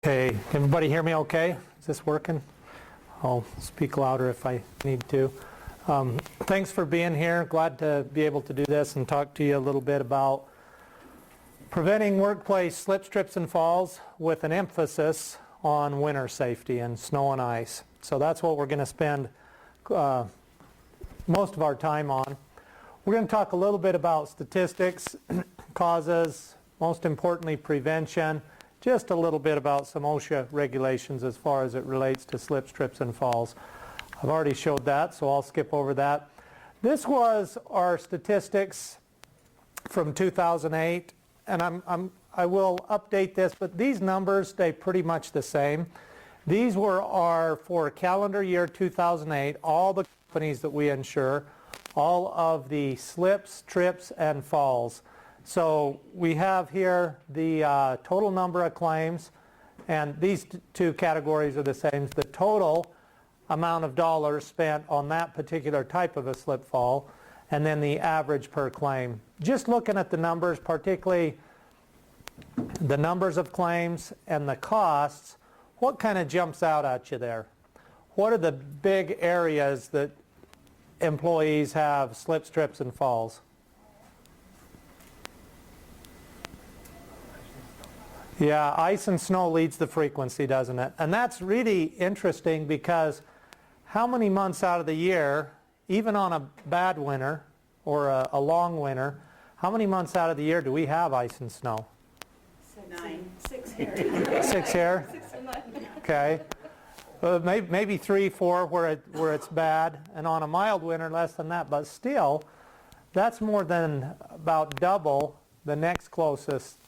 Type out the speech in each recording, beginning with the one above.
Okay, everybody hear me okay? Is this working? I'll speak louder if I need to. Thanks for being here. Glad to be able to do this and talk to you a little bit about preventing workplace slips, trips, and falls with an emphasis on winter safety and snow and ice. So that's what we're going to spend most of our time on. We're going to talk a little bit about statistics, causes, most importantly prevention, just a little bit about some OSHA regulations as far as it relates to slips, trips, and falls. I've already showed that, so I'll skip over that. This was our statistics from 2008, and I will update this, but these numbers stay pretty much the same. These were for calendar year 2008, all the companies that we insure, all of the slips, trips, and falls. So we have here the total number of claims, and these two categories are the same. The total amount of dollars spent on that particular type of a slip fall, and then the average per claim. Just looking at the numbers, particularly the numbers of claims and the costs, what kind of jumps out at you there? What are the big areas that employees have slips, trips, and falls? Yeah, ice and snow leads the frequency, doesn't it? And that's really interesting because how many months out of the year, even on a bad winter or a long winter, how many months out of the year do we have ice and snow? 9. 6 here. 6 here? 6 and 9. Okay. Maybe 3, 4 where it's bad, and on a mild winter less than that. But still, that's more than about double the next closest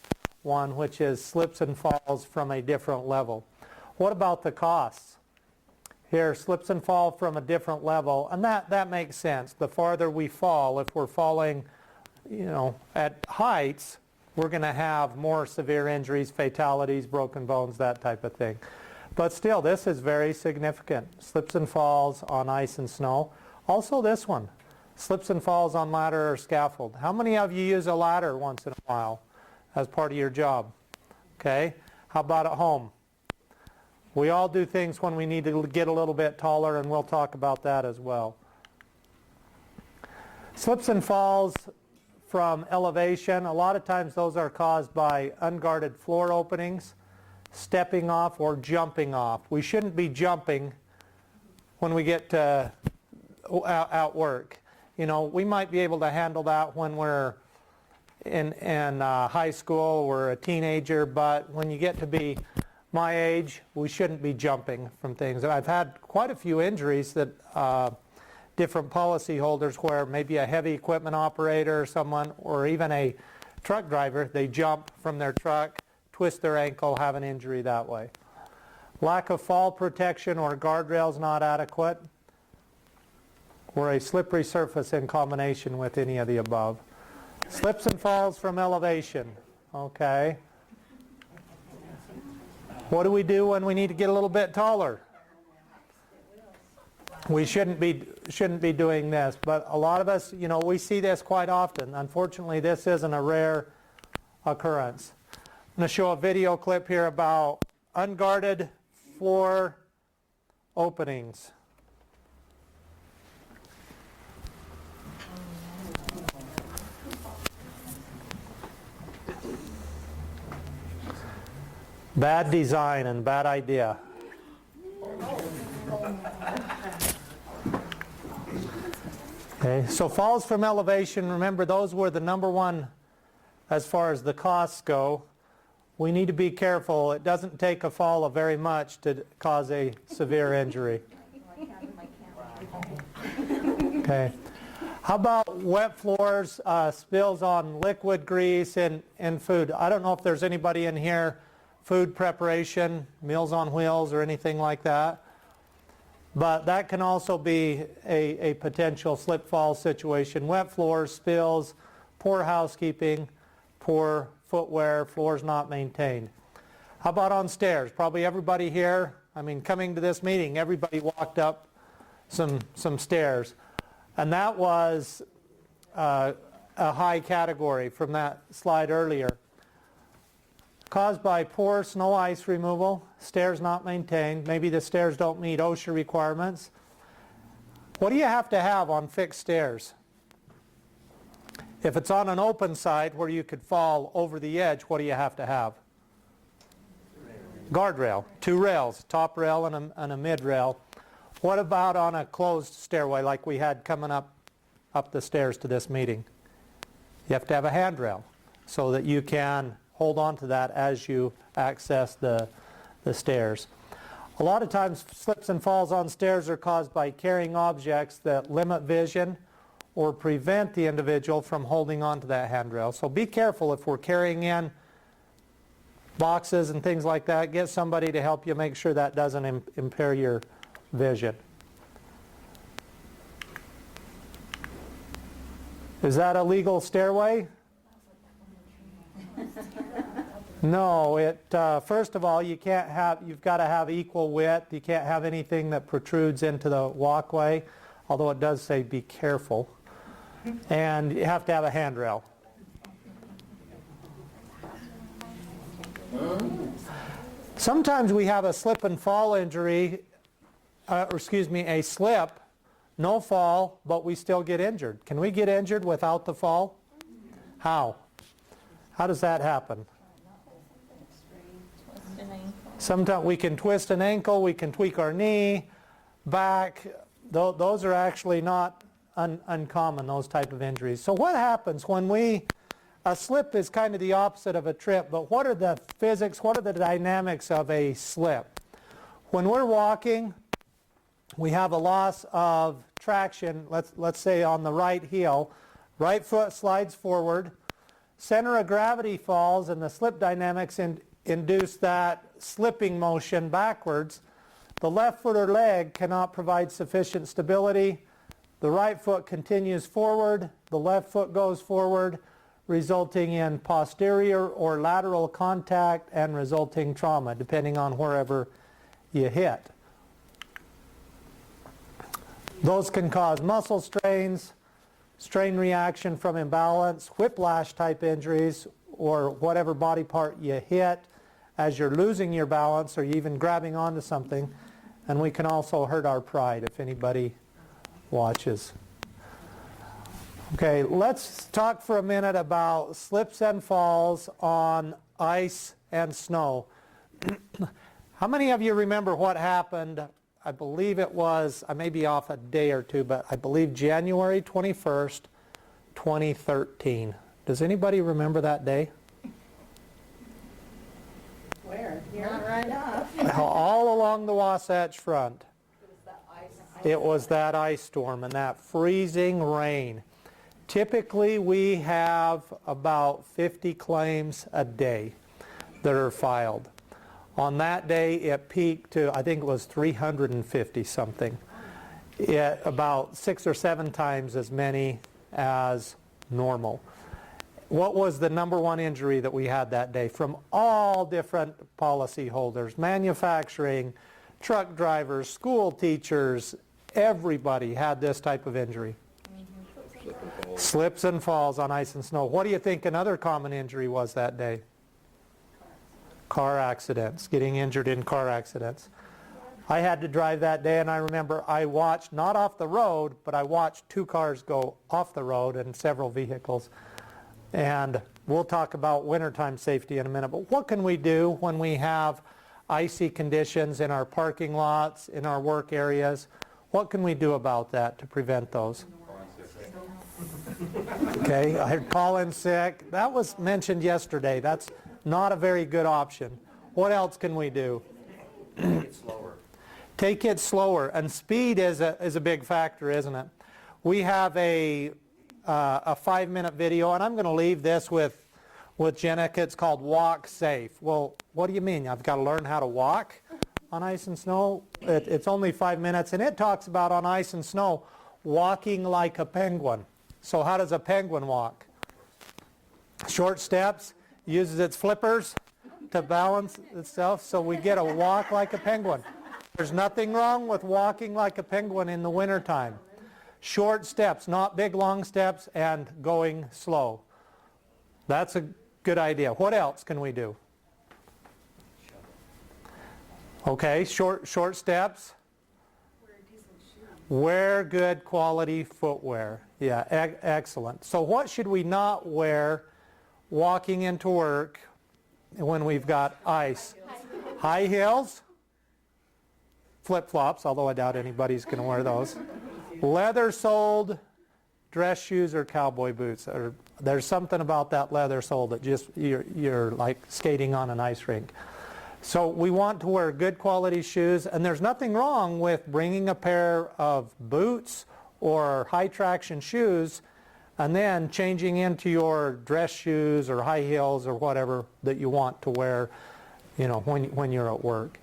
one, which is slips and falls from a different level. What about the costs? Here, slips and fall from a different level, and that makes sense. The farther we fall, if we're falling, at heights, we're going to have more severe injuries, fatalities, broken bones, that type of thing. But still, this is very significant. Slips and falls on ice and snow. Also this one, slips and falls on ladder or scaffold. How many of you use a ladder once in a while as part of your job? Okay. How about at home? We all do things when we need to get a little bit taller, and we'll talk about that as well. Slips and falls from elevation, a lot of times those are caused by unguarded floor openings, stepping off, or jumping off. We shouldn't be jumping when we get to at work. We might be able to handle that when we're in high school or a teenager, but when you get to be my age, we shouldn't be jumping from things. I've had quite a few injuries that different policy holders where maybe a heavy equipment operator or someone, or even a truck driver, they jump from their truck, twist their ankle, have an injury that way. Lack of fall protection or guardrails not adequate, or a slippery surface in combination with any of the above. Slips and falls from elevation. Okay. What do we do when we need to get a little bit taller? We shouldn't be doing this, but a lot of us, we see this quite often. Unfortunately, this isn't a rare occurrence. I'm going to show a video clip here about unguarded floor openings. Bad design and bad idea. Okay, so falls from elevation, remember those were the number one as far as the costs go. We need to be careful. It doesn't take a fall of very much to cause a severe injury. Okay. How about wet floors, spills on liquid grease in food? I don't know if there's anybody in here, food preparation, Meals on Wheels or anything like that. But that can also be a potential slip fall situation. Wet floors, spills, poor housekeeping, poor footwear, floors not maintained. How about on stairs? Probably everybody here, coming to this meeting, everybody walked up some stairs. And that was a high category from that slide earlier. caused by poor snow ice removal, stairs not maintained, maybe the stairs don't meet OSHA requirements. What do you have to have on fixed stairs? If it's on an open side where you could fall over the edge, what do you have to have? Guardrail, 2 rails, top rail and a mid rail. What about on a closed stairway like we had coming up the stairs to this meeting? You have to have a handrail so that you can hold on to that as you access the stairs. A lot of times slips and falls on stairs are caused by carrying objects that limit vision or prevent the individual from holding on to that handrail. So be careful if we're carrying in boxes and things like that. Get somebody to help you make sure that doesn't impair your vision. Is that a legal stairway? No, first of all, you've got to have equal width. You can't have anything that protrudes into the walkway, although it does say be careful. And you have to have a handrail. Sometimes we have a slip and fall injury, a slip, no fall, but we still get injured. Can we get injured without the fall? How? How does that happen? Sometimes we can twist an ankle, we can tweak our knee, back. Those are actually not uncommon, those type of injuries. So what happens when a slip is kind of the opposite of a trip, but what are the physics, what are the dynamics of a slip? When we're walking, we have a loss of traction, let's say on the right heel. Right foot slides forward, center of gravity falls, and the slip dynamics induce that slipping motion backwards. The left foot or leg cannot provide sufficient stability. The right foot continues forward, the left foot goes forward, resulting in posterior or lateral contact and resulting trauma, depending on wherever you hit. Those can cause muscle strains, strain reaction from imbalance, whiplash type injuries, or whatever body part you hit as you're losing your balance or even grabbing onto something. And we can also hurt our pride if anybody watches. Okay, let's talk for a minute about slips and falls on ice and snow. How many of you remember what happened? I believe it was, I may be off a day or two, but I believe January 21st, 2013. Does anybody remember that day? Where? Here? Not right off. All along the Wasatch Front. It was that ice storm and that freezing rain. Typically we have about 50 claims a day that are filed. On that day it peaked to, I think it was 350 something. About 6 or 7 times as many as normal. What was the number one injury that we had that day from all different policy holders? Manufacturing, truck drivers, school teachers, everybody had this type of injury. Slips and falls on ice and snow. What do you think another common injury was that day? Car accidents, getting injured in car accidents. I had to drive that day, and I remember I watched, not off the road, but I watched 2 cars go off the road and several vehicles. And we'll talk about wintertime safety in a minute. But what can we do when we have icy conditions in our parking lots, in our work areas? What can we do about that to prevent those? Okay, I heard call in sick. That was mentioned yesterday. That's not a very good option. What else can we do? Take it slower. Take it slower. And speed is a big factor, isn't it? We have a 5-minute video, and I'm going to leave this with Jenica. It's called Walk Safe. Well, what do you mean? I've got to learn how to walk on ice and snow? It's only 5 minutes, and it talks about on ice and snow walking like a penguin. So how does a penguin walk? Short steps, uses its flippers to balance itself, so we get a walk like a penguin. There's nothing wrong with walking like a penguin in the wintertime. Short steps, not big long steps, and going slow. That's a good idea. What else can we do? Okay, short steps. Wear good quality footwear. Yeah, excellent. So what should we not wear walking into work when we've got ice? High heels, flip-flops, although I doubt anybody's going to wear those. Leather-soled dress shoes or cowboy boots. There's something about that leather sole that just you're like skating on an ice rink. So we want to wear good quality shoes, and there's nothing wrong with bringing a pair of boots or high traction shoes and then changing into your dress shoes or high heels or whatever that you want to wear, you know, when you're at work.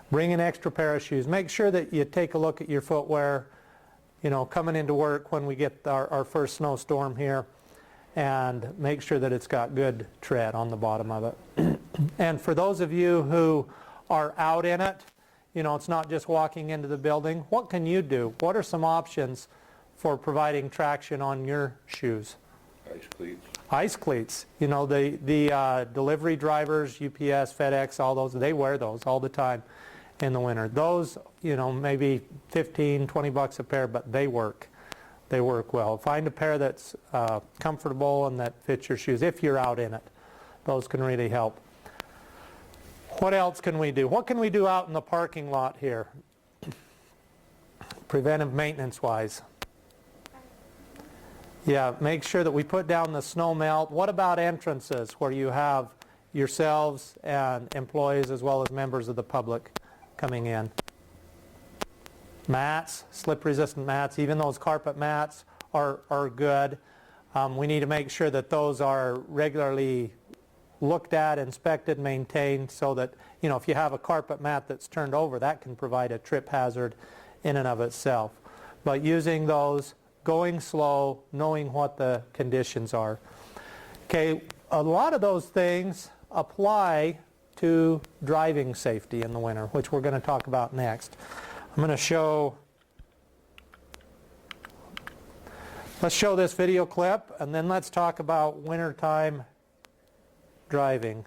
Bring an extra pair of shoes. Make sure that you take a look at your footwear, you know, coming into work when we get our first snowstorm here, and make sure that it's got good tread on the bottom of it. And for those of you who are out in it, you know, it's not just walking into the building. What can you do? What are some options for providing traction on your shoes? Ice cleats. Ice cleats. You know, the delivery drivers, UPS, FedEx, all those, they wear those all the time in the winter. Those, you know, maybe 15, 20 bucks a pair, but they work. They work well. Find a pair that's comfortable and that fits your shoes if you're out in it. Those can really help. What else can we do? What can we do out in the parking lot here? Preventive maintenance wise. Yeah, make sure that we put down the snow melt. What about entrances where you have yourselves and employees as well as members of the public coming in? Mats, slip resistant mats, even those carpet mats are good. We need to make sure that those are regularly looked at, inspected, maintained, so that, you know, if you have a carpet mat that's turned over, that can provide a trip hazard in and of itself. But using those, going slow, knowing what the conditions are. Okay, a lot of those things apply to driving safety in the winter, which we're going to talk about next. I'm going to show, let's show this video clip, and then let's talk about wintertime driving.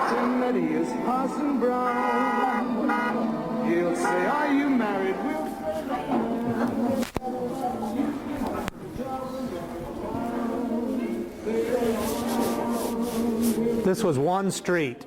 Somebody is Parson Brown. He'll say, are you married? This was one street.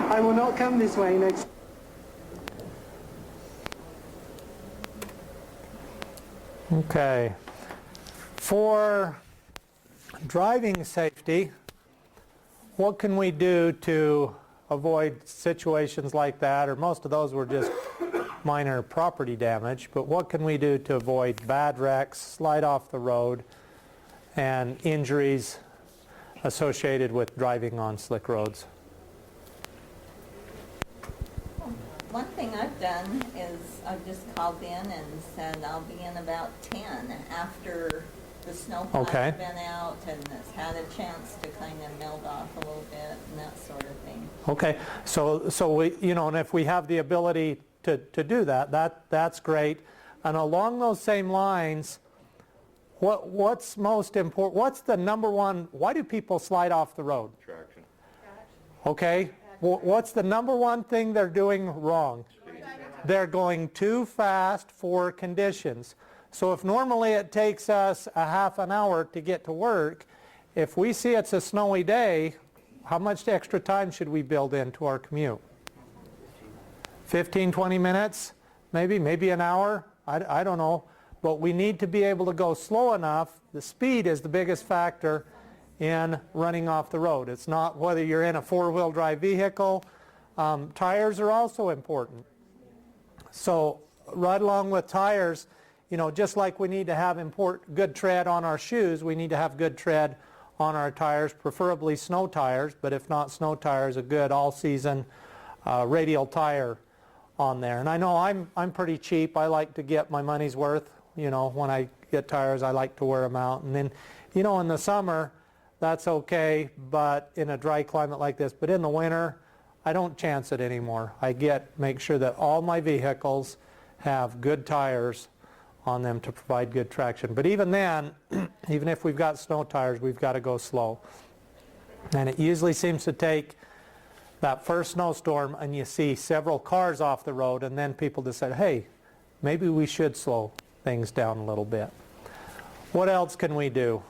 I will not come this way next. Okay. For driving safety, what can we do to avoid situations like that? Or most of those were just minor property damage, but what can we do to avoid bad wrecks, slide off the road, and injuries associated with driving on slick roads? One thing I've done is I've just called in and said I'll be in about 10 after the snowplows Okay. have been out and it's had a chance to kind of melt off a little bit and that sort of thing. Okay, so we, you know, and if we have the ability to do that's great. And along those same lines, what's most important? What's the number one? Why do people slide off the road? Traction. Okay, what's the number one thing they're doing wrong? They're going too fast for conditions. So if normally it takes us a half an hour to get to work, if we see it's a snowy day, how much extra time should we build into our commute? 15, 20 minutes? Maybe an hour? I don't know. But we need to be able to go slow enough. The speed is the biggest factor in running off the road. It's not whether you're in a four-wheel drive vehicle. Tires are also important. So right along with tires, you know, just like we need to have good tread on our shoes, we need to have good tread on our tires, preferably snow tires, but if not snow tires, a good all-season radial tire on there. And I know I'm pretty cheap. I like to get my money's worth. You know, when I get tires, I like to wear them out. And then, you know, in the summer, that's okay, but in a dry climate like this. But in the winter, I don't chance it anymore. Make sure that all my vehicles have good tires on them to provide good traction. But even then, even if we've got snow tires, we've got to go slow. And it usually seems to take that first snowstorm and you see several cars off the road, and then people decide, hey, maybe we should slow things down a little bit. What else can we do?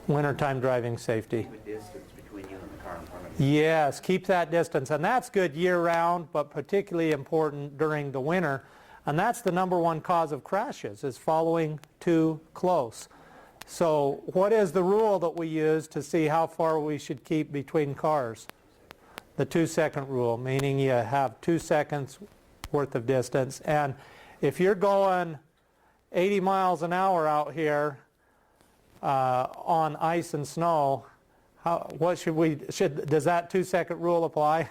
Wintertime driving safety. Keep a distance between you and the car in front of you. Yes, keep that distance. And that's good year-round, but particularly important during the winter. And that's the number one cause of crashes, is following too close. So what is the rule that we use to see how far we should keep between cars? The 2-second rule, meaning you have 2 seconds worth of distance. And if you're going 80 miles an hour out here on ice and snow, does that 2-second rule apply?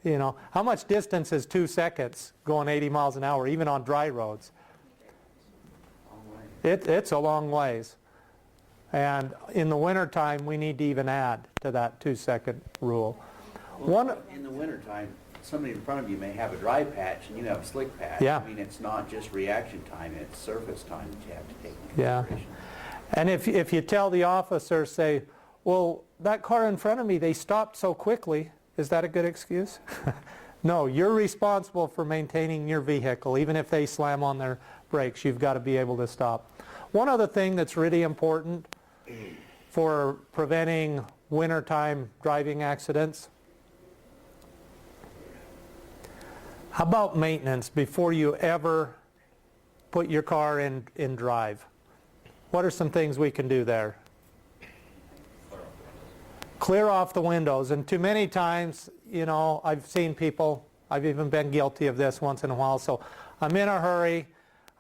You know, how much distance is 2 seconds going 80 miles an hour, even on dry roads? It's a long ways. And in the wintertime, we need to even add to that 2-second rule. In the wintertime, somebody in front of you may have a dry patch and you have a slick patch. Yeah. I mean, it's not just reaction time, it's surface time that you have to take into Yeah. consideration. And if you tell the officer, say, well, that car in front of me, they stopped so quickly, is that a good excuse? No, you're responsible for maintaining your vehicle. Even if they slam on their brakes, you've got to be able to stop. One other thing that's really important for preventing wintertime driving accidents, how about maintenance before you ever put your car in drive? What are some things we can do there? Clear off the windows. And too many times, you know, I've seen people, I've even been guilty of this once in a while, so I'm in a hurry.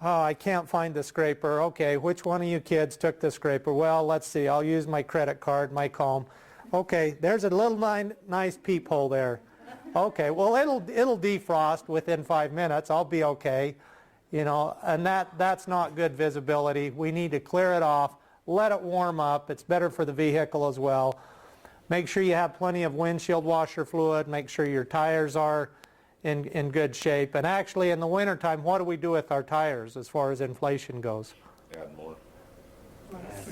Oh, I can't find the scraper. Okay, which one of you kids took the scraper? Well, let's see. I'll use my credit card, my comb. Okay, there's a little nice peephole there. Okay, well, it'll defrost within 5 minutes. I'll be okay. You know, and that's not good visibility. We need to clear it off, let it warm up. It's better for the vehicle as well. Make sure you have plenty of windshield washer fluid. Make sure your tires are in good shape. And actually, in the wintertime, what do we do with our tires as far as inflation goes? Add more.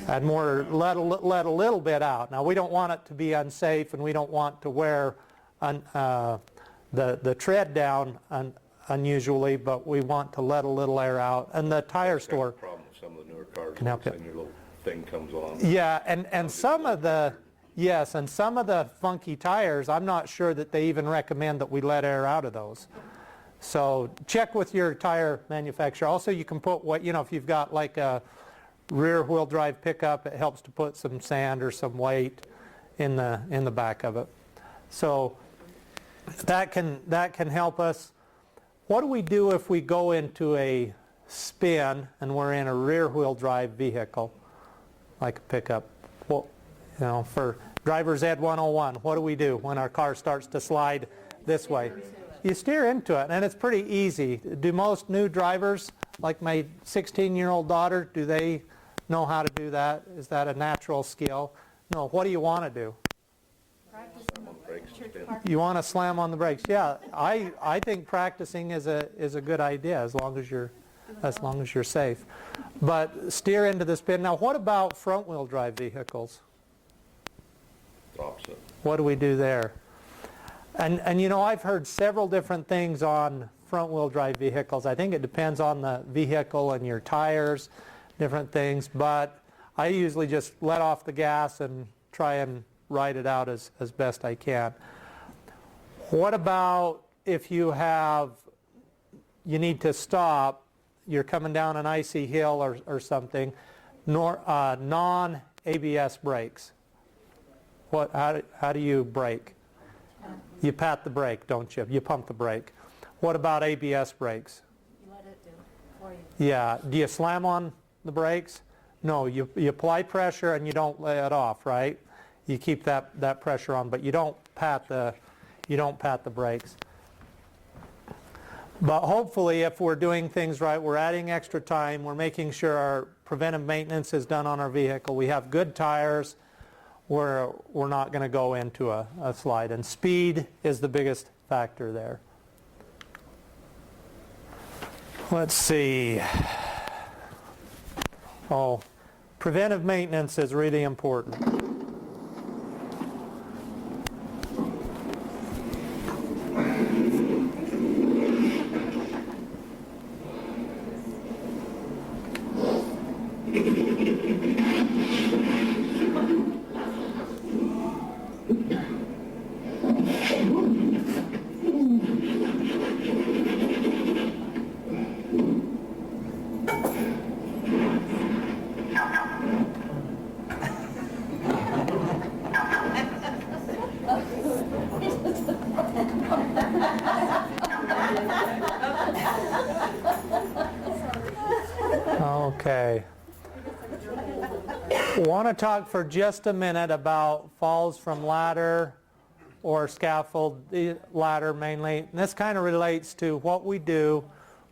Add more, let a little bit out. Now, we don't want it to be unsafe, and we don't want to wear the tread down unusually, but we want to let a little air out. And the tire store Problem with some of the newer cars, can help it. and your little thing comes on. Yeah, and some of the, yes, and some of the funky tires, I'm not sure that they even recommend that we let air out of those. So check with your tire manufacturer. Also, you can put what, you know, if you've got like a rear wheel drive pickup, it helps to put some sand or some weight in the back of it. So that can help us. What do we do if we go into a spin and we're in a rear wheel drive vehicle, like a pickup? Well, you know, for driver's ed 101, what do we do when our car starts to slide this way? You steer into it, and it's pretty easy. Do most new drivers, like my 16-year-old daughter, do they know how to do that? Is that a natural skill? No. What do you want to do? Brakes and spin. You want to slam on the brakes. Yeah, I think practicing is a good idea as long as you're safe. But steer into the spin. Now, what about front-wheel drive vehicles? Opposite. What do we do there? And you know, I've heard several different things on front-wheel drive vehicles. I think it depends on the vehicle and your tires, different things, but I usually just let off the gas and try and ride it out as best I can. What about if you need to stop, you're coming down an icy hill or something, non-ABS brakes? How do you brake? You pat the brake, don't you? You pump the brake. What about ABS brakes? You let it do it for you. Yeah. Do you slam on the brakes? No, you apply pressure and you don't lay it off, right? You keep that pressure on, but you don't pat the brakes. But hopefully, if we're doing things right, we're adding extra time, we're making sure our preventive maintenance is done on our vehicle, we have good tires, we're not going to go into a slide. And speed is the biggest factor there. Let's see. Oh, preventive maintenance is really important. Okay. Want to talk for just a minute about falls from ladder or scaffold, the ladder mainly. And this kind of relates to what we do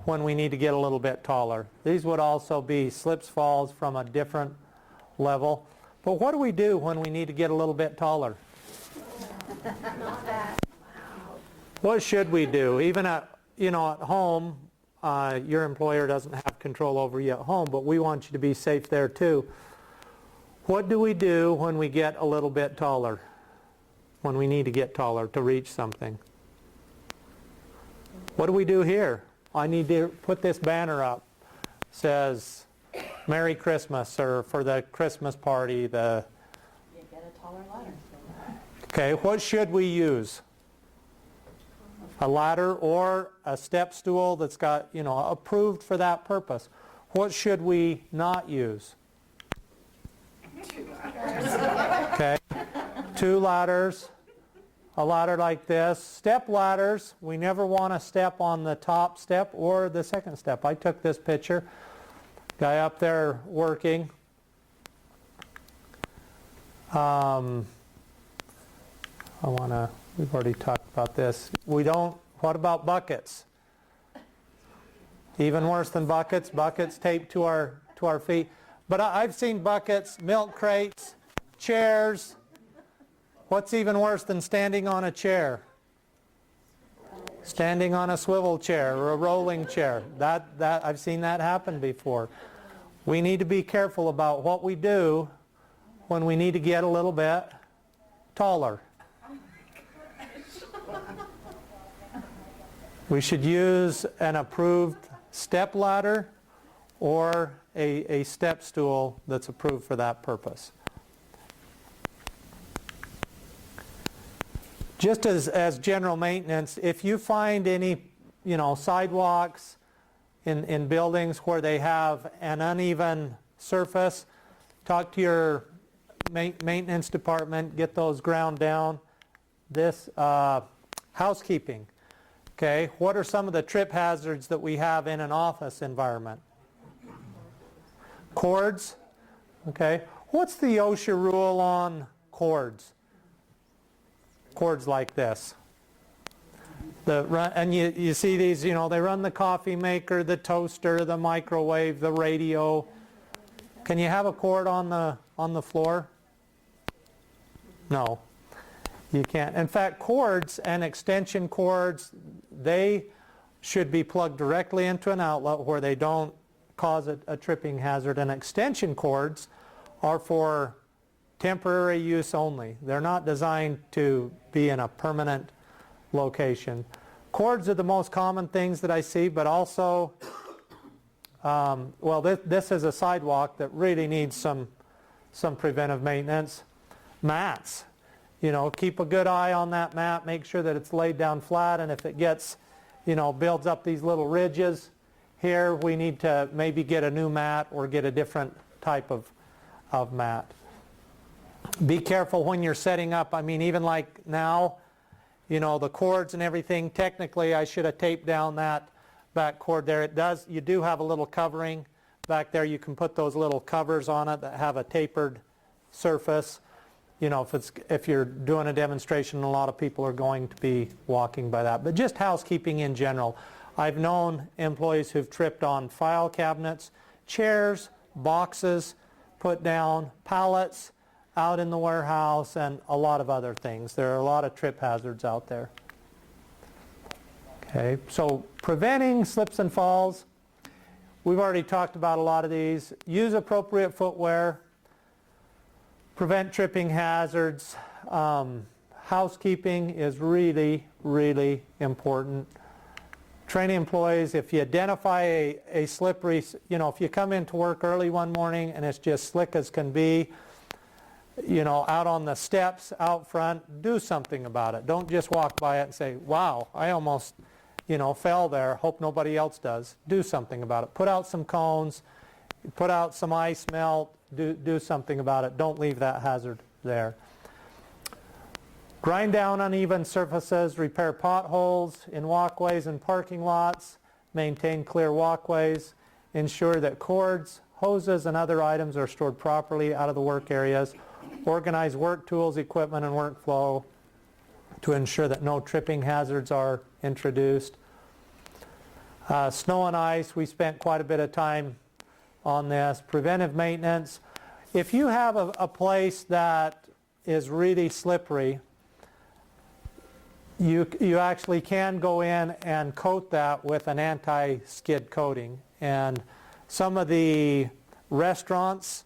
when we need to get a little bit taller. These would also be slips, falls from a different level. But what do we do when we need to get a little bit taller? What should we do? Even at home, your employer doesn't have control over you at home, but we want you to be safe there too. What do we do when we get a little bit taller? When we need to get taller to reach something? What do we do here? I need to put this banner up. It says Merry Christmas, or for the Christmas party. You get a taller ladder. Okay, what should we use? A ladder or a step stool that's got, approved for that purpose. What should we not use? Okay, 2 ladders, a ladder like this. Step ladders, we never want to step on the top step or the second step. I took this picture, guy up there working. We've already talked about this. What about buckets? Even worse than buckets, taped to our feet. But I've seen buckets, milk crates, chairs. What's even worse than standing on a chair? Standing on a swivel chair or a rolling chair. That I've seen that happen before. We need to be careful about what we do when we need to get a little bit taller. We should use an approved step ladder or a step stool that's approved for that purpose. Just as general maintenance, if you find any sidewalks in buildings where they have an uneven surface, talk to your maintenance department, get those ground down. This housekeeping. Okay, what are some of the trip hazards that we have in an office environment? Cords. Okay, what's the OSHA rule on cords? Cords like this. And you see these, they run the coffee maker, the toaster, the microwave, the radio. Can you have a cord on the floor? No, you can't. In fact, cords and extension cords, they should be plugged directly into an outlet where they don't cause a tripping hazard. And extension cords are for temporary use only. They're not designed to be in a permanent location. Cords are the most common things that I see, but also, well, this is a sidewalk that really needs some preventive maintenance. Mats. You know, keep a good eye on that mat, make sure that it's laid down flat, and if it gets, you know, builds up these little ridges here, we need to maybe get a new mat or get a different type of mat. Be careful when you're setting up. I mean, even like now, you know, the cords and everything, technically I should have taped down that back cord there. It does, you do have a little covering back there. You can put those little covers on it that have a tapered surface. You know, if you're doing a demonstration, a lot of people are going to be walking by that. But just housekeeping in general. I've known employees who've tripped on file cabinets, chairs, boxes, put down pallets out in the warehouse, and a lot of other things. There are a lot of trip hazards out there. Okay, so preventing slips and falls. We've already talked about a lot of these. Use appropriate footwear. Prevent tripping hazards. Housekeeping is really, really important. Training employees, if you identify a slippery, you know, if you come into work early one morning and it's just slick as can be, you know, out on the steps out front, do something about it. Don't just walk by it and say, wow, I almost, you know, fell there. Hope nobody else does. Do something about it. Put out some cones, put out some ice melt, do something about it. Don't leave that hazard there. Grind down uneven surfaces, repair potholes in walkways and parking lots, maintain clear walkways, ensure that cords, hoses, and other items are stored properly out of the work areas, organize work tools, equipment, and workflow to ensure that no tripping hazards are introduced. Snow and ice, we spent quite a bit of time on this. Preventive maintenance. If you have a place that is really slippery, you actually can go in and coat that with an anti-skid coating. And some of the restaurants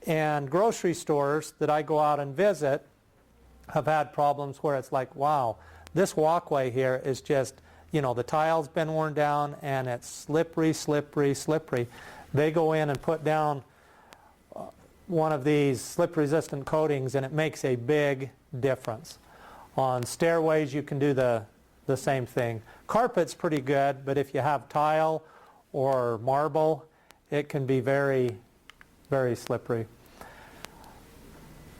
and grocery stores that I go out and visit have had problems where it's like, wow, this walkway here is just, you know, the tile's been worn down and it's slippery, slippery, slippery. They go in and put down one of these slip-resistant coatings and it makes a big difference. On stairways, you can do the same thing. Carpet's pretty good, but if you have tile or marble, it can be very, very slippery.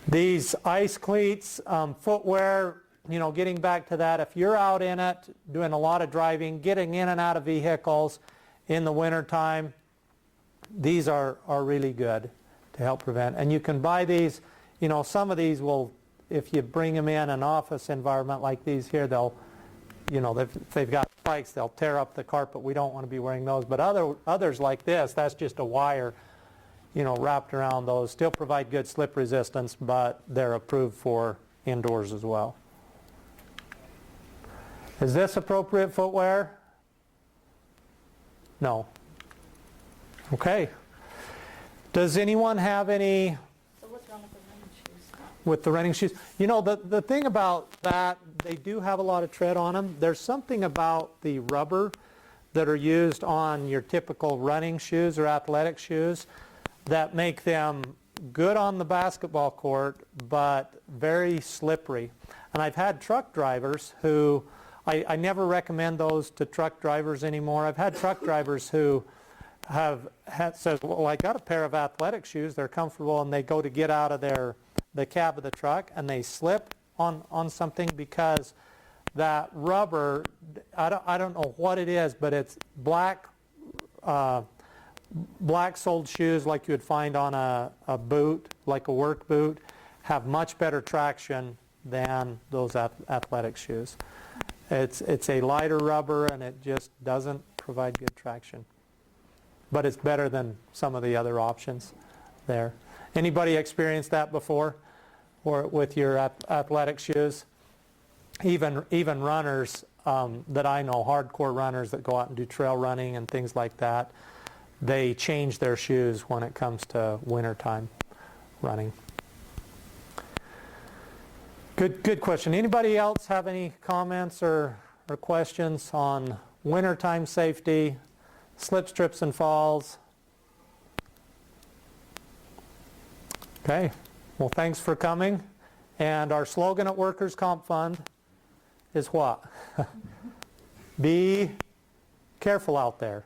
These ice cleats, footwear, you know, getting back to that, if you're out in it, doing a lot of driving, getting in and out of vehicles in the wintertime, these are really good to help prevent. And you can buy these, you know, some of these will, if you bring them in an office environment like these here, they'll, you know, if they've got spikes, they'll tear up the carpet. We don't want to be wearing those. But others like this, that's just a wire, you know, wrapped around those. Still provide good slip resistance, but they're approved for indoors as well. Is this appropriate footwear? No. Okay. Does anyone have any So what's wrong with the running shoes? with the running shoes? You know, the thing about that, they do have a lot of tread on them. There's something about the rubber that are used on your typical running shoes or athletic shoes that make them good on the basketball court, but very slippery. And I've had truck drivers who, I never recommend those to truck drivers anymore. I've had truck drivers who have said, well, I got a pair of athletic shoes, they're comfortable, and they go to get out of the cab of the truck and they slip on something because that rubber, I don't know what it is, but it's black soled shoes like you would find on a boot, like a work boot, have much better traction than those athletic shoes. It's a lighter rubber and it just doesn't provide good traction. But it's better than some of the other options there. Anybody experienced that before, or with your athletic shoes? Even runners that I know, hardcore runners that go out and do trail running and things like that, they change their shoes when it comes to wintertime running. Good question. Anybody else have any comments or questions on wintertime safety, slips, trips, and falls? Okay, well, thanks for coming. And our slogan at Workers' Comp Fund is what? Be careful out there.